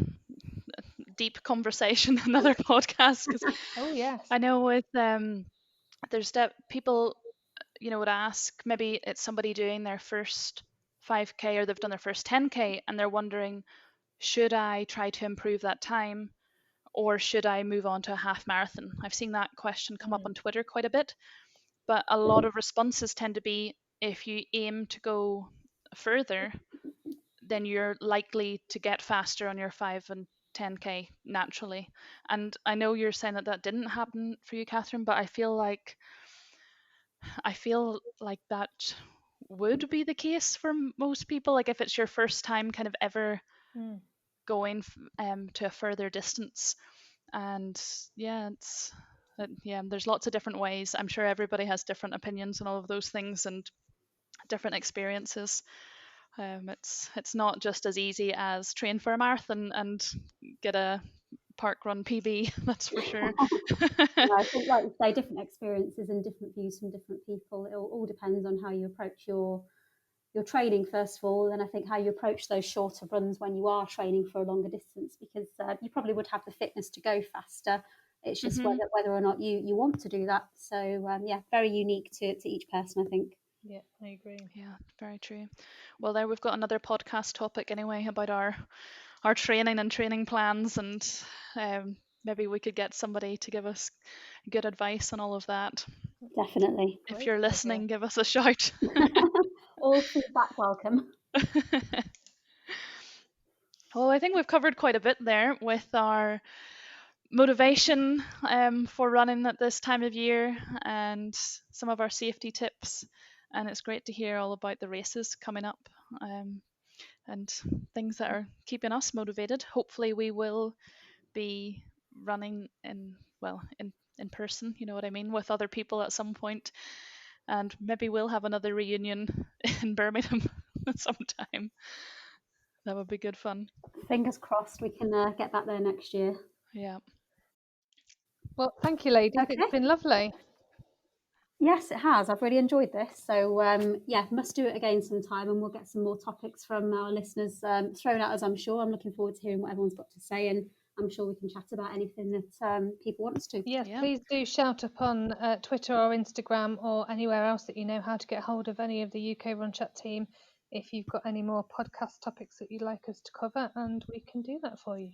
deep conversation, another podcast, because Oh yes. I know with there's people would ask, maybe it's somebody doing their first 5K or they've done their first 10K and they're wondering, should I try to improve that time or should I move on to a half marathon? I've seen that question come up Mm. on Twitter quite a bit, but a lot of responses tend to be, if you aim to go further, then you're likely to get faster on your 5 and 10K naturally. And I know you're saying that that didn't happen for you, Catherine, but I feel like that would be the case for most people. Like if it's your first time kind of ever Mm. going to a further distance, and yeah, yeah, there's lots of different ways. I'm sure everybody has different opinions on all of those things and different experiences. It's not just as easy as train for a marathon and get a park run PB. That's for sure. No, I think, like you say, different experiences and different views from different people. It all depends on how you approach your training first of all, and I think how you approach those shorter runs when you are training for a longer distance, because you probably would have the fitness to go faster. It's just Hmm. whether or not you want to do that. So yeah, very unique to each person, I think. Yeah, I agree. Yeah, very true. Well, there we've got another podcast topic anyway about our training and training plans, and maybe we could get somebody to give us good advice on all of that. Definitely. If Great you're idea. listening, give us a shout. All feedback welcome. Well, I think we've covered quite a bit there with our motivation for running at this time of year and some of our safety tips. And it's great to hear all about the races coming up and things that are keeping us motivated. Hopefully, we will be running in person, you know what I mean, with other people at some point, and maybe we'll have another reunion in Birmingham sometime. That would be good fun. Fingers crossed we can get back there next year. Yeah. Well, thank you, ladies. It's Okay. been lovely. Yes, it has. I've really enjoyed this. So yeah, must do it again sometime, and we'll get some more topics from our listeners thrown at us. I'm sure. I'm looking forward to hearing what everyone's got to say, and I'm sure we can chat about anything that people want us to. Yes, Yeah. please do shout up on Twitter or Instagram or anywhere else that you know how to get hold of any of the UK Run Chat team if you've got any more podcast topics that you'd like us to cover, and we can do that for you.